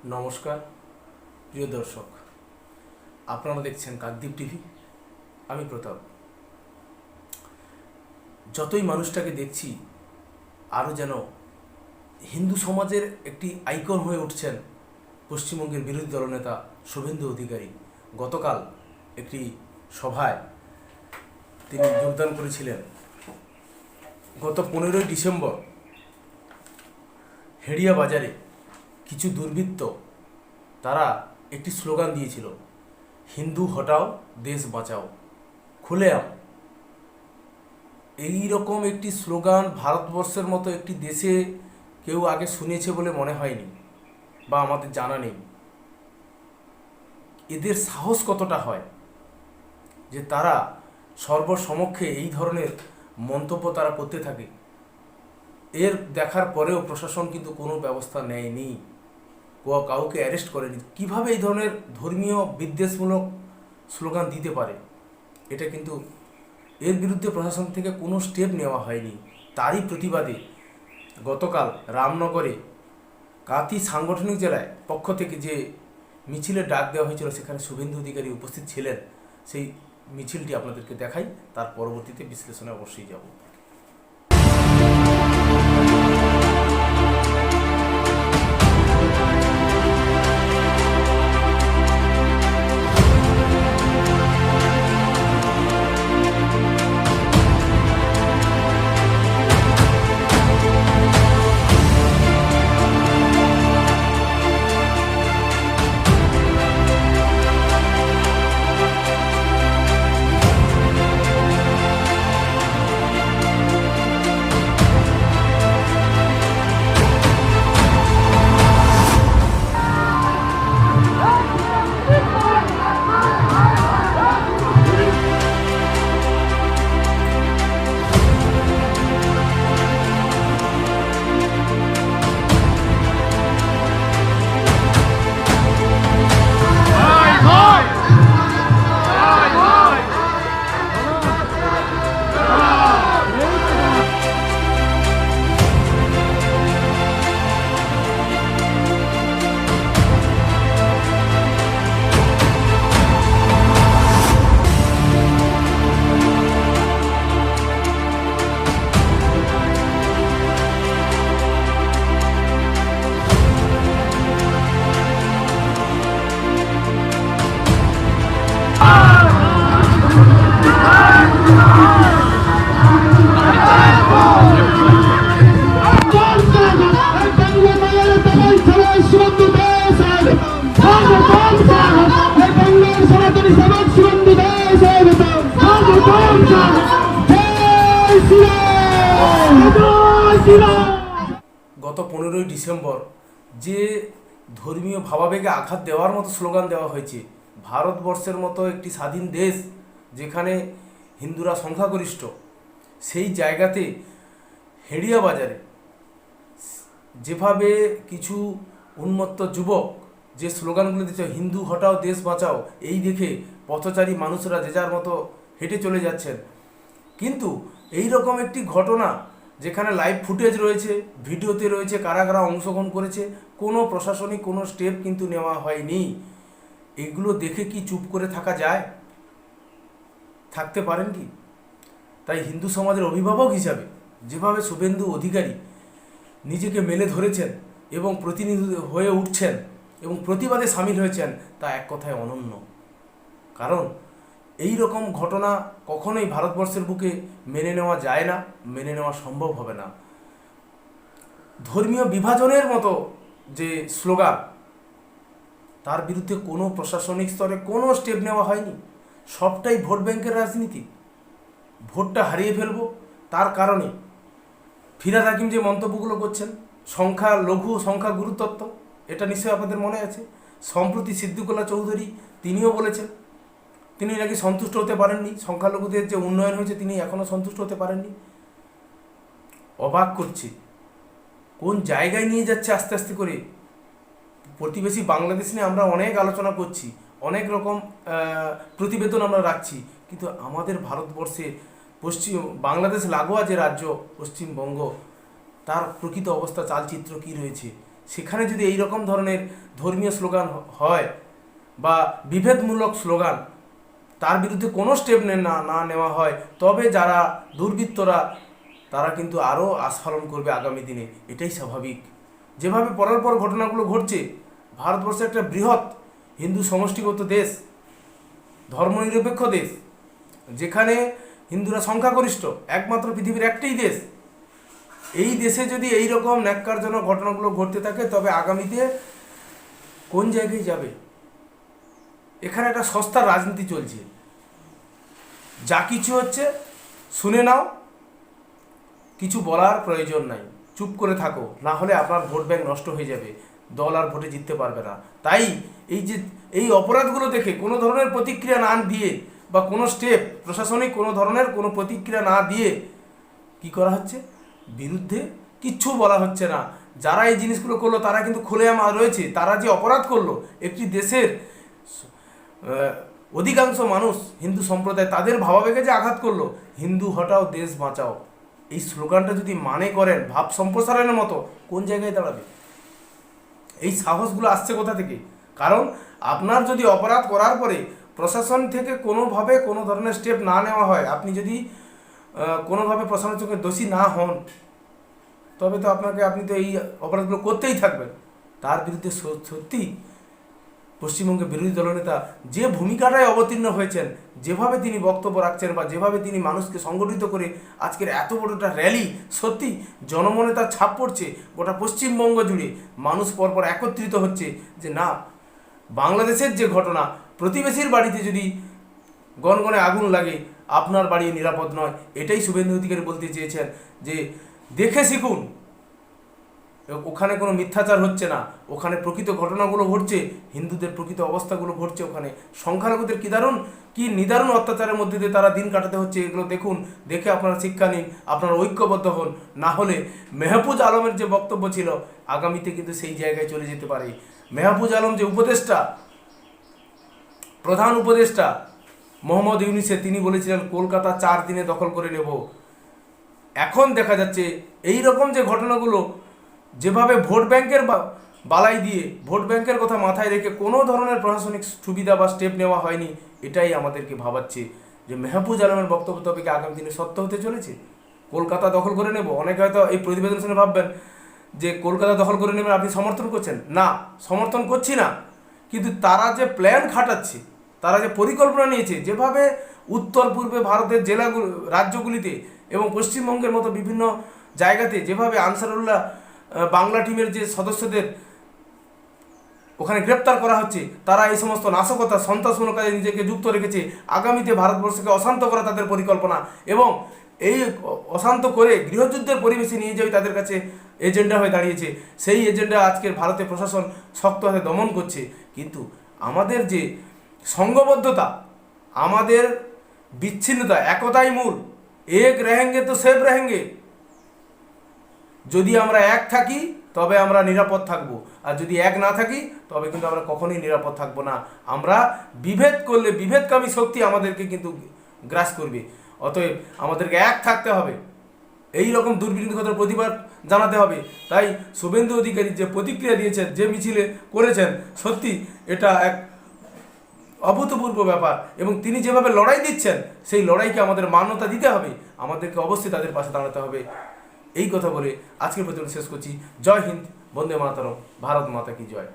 নমস্কার প্রিয় দর্শক, আপনারা দেখছেন কাকদ্বীপ টিভি। আমি প্রতাপ। যতই মানুষটাকে দেখছি আরও যেন হিন্দু সমাজের একটি আইকন হয়ে উঠছেন পশ্চিমবঙ্গের বিরোধী দলনেতা শুভেন্দু অধিকারী। গতকাল একটি সভায় তিনি যোগদান করেছিলেন। গত 15ই ডিসেম্বর হেড়িয়া বাজারে কিছু দুর্বৃত্ত তারা একটি স্লোগান দিয়েছিল, হিন্দু হটাও দেশ বাঁচাও। খুলেআম এই রকম একটি স্লোগান ভারতবর্ষের মতো একটি দেশে কেউ আগে শুনেছে বলে মনে হয়নি, বা আমাদের জানা নেই। এদের সাহস কতটা হয় যে তারা সর্বসমক্ষে এই ধরনের মন্তব্য তারা করতে থাকে। এর দেখার পরেও প্রশাসন কিন্তু কোনো ব্যবস্থা নেয়নি, কাউকে অ্যারেস্ট করেনি। কিভাবে এই ধরনের ধর্মীয় বিদ্বেষমূলক স্লোগান দিতে পারে, এটা কিন্তু এর বিরুদ্ধে প্রশাসন থেকে কোনো স্টেপ নেওয়া হয়নি। তারই প্রতিবাদে গতকাল রামনগরে কাঁথি সাংগঠনিক জেলায় পক্ষ থেকে যে মিছিলের ডাক দেওয়া হয়েছিল, সেখানে শুভেন্দু অধিকারী উপস্থিত ছিলেন। সেই মিছিলটি আপনাদেরকে দেখাই, তার পরবর্তীতে বিশ্লেষণে অবশ্যই যাব। গত 15ই ডিসেম্বর যে ধর্মীয় ভাবাবেগে আঘাত দেওয়ার মতো স্লোগান দেওয়া হয়েছে, ভারতবর্ষের মতো একটি স্বাধীন দেশ যেখানে হিন্দুরা সংখ্যাগরিষ্ঠ, সেই জায়গাতে হেড়িয়া বাজারে যেভাবে কিছু উন্মত্ত যুবক যে স্লোগানগুলো দিচ্ছে, হিন্দু হটাও দেশ বাঁচাও, এই দেখে পথচারী মানুষরা যে যার মতো হেঁটে চলে যাচ্ছেন। কিন্তু এই রকম একটি ঘটনা যেখানে লাইভ ফুটেজ রয়েছে, ভিডিওতে রয়েছে কারা কারা অংশগ্রহণ করেছে, কোনো প্রশাসনিক কোনো স্টেপ কিন্তু নেওয়া হয়নি। এগুলো দেখে কি চুপ করে থাকা যায়? থাকতে পারেন কি? তাই হিন্দু সমাজের অভিভাবক হিসাবে যেভাবে শুভেন্দু অধিকারী নিজেকে মেলে ধরেছেন এবং প্রতিনিধি হয়ে উঠছেন এবং প্রতিবাদে সামিল হয়েছেন, তা এক কথায় অনন্য। কারণ এই রকম ঘটনা কখনোই ভারতবর্ষের বুকে মেনে নেওয়া যায় না, মেনে নেওয়া সম্ভব হবে না। ধর্মীয় বিভাজনের মতো যে স্লোগান, তার বিরুদ্ধে কোনো প্রশাসনিক স্তরে কোনো স্টেপ নেওয়া হয়নি। সবটাই ভোট ব্যাংকের রাজনীতি। ভোটটা হারিয়ে ফেলবো তার কারণে ফিরহাদ হাকিম যে মন্তব্যগুলো করছেন, সংখ্যা লঘু সংখ্যা গুরুতত্ত্ব, এটা নিশ্চয়ই আপনাদের মনে আছে। সম্প্রতি সিদ্দিকুল্লাহ চৌধুরী তিনিও বলেছেন, তিনি নাকি সন্তুষ্ট হতে পারেননি, সংখ্যালঘুদের যে উন্নয়ন হয়েছে তিনি এখনও সন্তুষ্ট হতে পারেননি। অবাক করছে কোন জায়গায় নিয়ে যাচ্ছে আস্তে আস্তে করে। প্রতিবেশী বাংলাদেশ নিয়ে আমরা অনেক আলোচনা করছি, অনেক রকম প্রতিবেদন আমরা রাখছি, কিন্তু আমাদের ভারতবর্ষে বাংলাদেশ লাগোয়া যে রাজ্য পশ্চিমবঙ্গ, তার প্রকৃত অবস্থা চালচিত্র কী রয়েছে সেখানে যদি এই রকম ধরনের ধর্মীয় স্লোগান হয় বা বিভেদমূলক স্লোগান, তার বিরুদ্ধে কোনো স্টেপ না নেওয়া হয়, তবে যারা দুর্বৃত্তরা তারা কিন্তু আরও আস্ফালন করবে আগামী দিনে। এটাই স্বাভাবিক। যেভাবে পরের পর ঘটনাগুলো ঘটছে, ভারতবর্ষ একটা বৃহৎ হিন্দু সমষ্টিগত দেশ, ধর্মনিরপেক্ষ দেশ, যেখানে হিন্দুরা সংখ্যাগরিষ্ঠ, একমাত্র পৃথিবীর একটাই দেশ। এই দেশে যদি এই রকম ন্যাক্কারজনক ঘটনাগুলো ঘটতে থাকে, তবে আগামীতে কোন জায়গায় যাবে? এখানে একটা সস্তার রাজনীতি চলছে। যা কিছু হচ্ছে শুনে নাও, কিছু বলার প্রয়োজন নাই, চুপ করে থাকো, না হলে আপনার ভোট ব্যাংক নষ্ট হয়ে যাবে, দল আর ভোটে জিততে পারবে না। তাই এই অপরাধগুলো দেখে কোনো ধরনের প্রতিক্রিয়া না দিয়ে বা কোনো স্টেপ, প্রশাসনিক কোনো ধরনের কোনো প্রতিক্রিয়া না দিয়ে কি করা হচ্ছে? বিরুদ্ধে কিচ্ছু বলা হচ্ছে না। যারা এই জিনিসগুলো করলো তারা কিন্তু খোলেআম রয়েছে। তারা যে অপরাধ করলো, একটি দেশের অধিকাংশ মানুষ হিন্দু সম্প্রদায়, তাদের ভাবাবেগে যে আঘাত করলো, হিন্দু হটাও দেশ বাঁচাও, এই স্লোগানটা যদি মানে করেন ভাব সম্প্রসারণের মতো, কোন জায়গায় দাঁড়াবে? এই সাহসগুলো আসছে কোথা থেকে? কারণ আপনার যদি অপরাধ করার পরে প্রশাসন থেকে কোনোভাবে কোনো ধরনের স্টেপ না নেওয়া হয়, আপনি যদি কোনোভাবে প্রশাসনের চোখে দোষী না হন, তবে তো আপনি তো এই অপরাধগুলো করতেই থাকবেন। তার বিরুদ্ধে সত্যি পশ্চিমবঙ্গের বিরোধী দলনেতা যে ভূমিকাটায় অবতীর্ণ হয়েছেন, যেভাবে তিনি বক্তব্য রাখছেন বা যেভাবে তিনি মানুষকে সংগঠিত করে আজকের এত বড় একটা র্যালি, সত্যি জনমনে তার ছাপ পড়ছে। গোটা পশ্চিমবঙ্গ জুড়ে মানুষ পরপর একত্রিত হচ্ছে যে না, বাংলাদেশের যে ঘটনা, প্রতিবেশীর বাড়িতে যদি গনগনে আগুন লাগে, আপনার বাড়ি নিরাপদ নয়। এটাই শুভেন্দু অধিকারী বলতে চেয়েছেন, যে দেখে শিখুন, ওখানে কোনো মিথ্যাচার হচ্ছে না, ওখানে প্রকৃত ঘটনাগুলো ঘটছে, হিন্দুদের প্রকৃত অবস্থাগুলো ঘটছে। ওখানে সংখ্যালঘুদের কি নিদারুণ অত্যাচারের মধ্যে দিয়ে তারা দিন কাটাতে হচ্ছে, এগুলো দেখুন, দেখে আপনারা শিক্ষা নিন, আপনারা ঐক্যবদ্ধ হন। না হলে মেহফুজ আলমের যে বক্তব্য ছিল, আগামীতে কিন্তু সেই জায়গায় চলে যেতে পারে। মেহফুজ আলম যে উপদেষ্টা, প্রধান উপদেষ্টা মোহাম্মদ ইউনিসের, তিনি বলেছিলেন কলকাতা 4 দিনে দখল করে নেব। এখন দেখা যাচ্ছে এই রকম যে ঘটনাগুলো, যেভাবে ভোট ব্যাংকের বালাই দিয়ে, ভোট ব্যাংকের কথা মাথায় রেখে কোনো ধরনের প্রশাসনিক সুবিধা বা স্টেপ নেওয়া হয়নি, এটাই আমাদেরকে ভাবাচ্ছে যে মেহফুজ আলমের বক্তব্য তবে কি আগামী দিনে সত্য হতে চলেছে? কলকাতা দখল করে নেব। অনেকে হয়তো এই প্রতিবেদন শুনে ভাববেন যে কলকাতা দখল করে নেবেন আপনি সমর্থন করছেন। না, সমর্থন করছি না, কিন্তু তারা যে প্ল্যান খাটাচ্ছে, তারা যে পরিকল্পনা নিয়েছে, যেভাবে উত্তর পূর্বে ভারতের রাজ্যগুলিতে এবং পশ্চিমবঙ্গের মতো বিভিন্ন জায়গাতে যেভাবে আনসারুল্লাহ বাংলা টিমের যে সদস্যদের ওখানে গ্রেপ্তার করা হচ্ছে, তারা এই সমস্ত নাশকতা, সন্ত্রাসমূলক কাজে নিজেকে যুক্ত রেখেছে। আগামীতে ভারতবর্ষকে অশান্ত করা তাদের পরিকল্পনা, এবং এই অশান্ত করে গৃহযুদ্ধের পরিবেশে নিয়ে যাওয়াই তাদের কাছে এজেন্ডা হয়ে দাঁড়িয়েছে। সেই এজেন্ডা আজকের ভারতের প্রশাসন শক্ত হাতে দমন করছে। কিন্তু আমাদের যে সংঘবদ্ধতা, আমাদের বিচ্ছিন্নতা, একতাই মূল। এক রেহেঙ্গে তো সেব রেহেঙ্গে। যদি আমরা এক থাকি তবে আমরা নিরাপদ থাকবো, আর যদি এক না থাকি তবে কিন্তু আমরা কখনোই নিরাপদ থাকবো না। আমরা বিভেদ করলে বিভেদকামী শক্তি আমাদেরকে কিন্তু গ্রাস করবে। অতএব আমাদেরকে এক থাকতে হবে, এই রকম দুর্বৃত্তদের প্রতিবাদ জানাতে হবে। তাই শুভেন্দু অধিকারী যে প্রতিক্রিয়া দিয়েছেন, যে মিছিলে করেছেন, সত্যি এটা এক অভূতপূর্ব ব্যাপার। এবং তিনি যেভাবে লড়াই দিচ্ছেন, সেই লড়াইকে আমাদের মান্যতা দিতে হবে, আমাদেরকে অবশ্যই তাদের পাশে দাঁড়াতে হবে। এই কথা বলে আজকের প্রতিবেদন শেষ করছি। জয় হিন্দ, বন্দে মাতরম, ভারত মাতা কি জয়।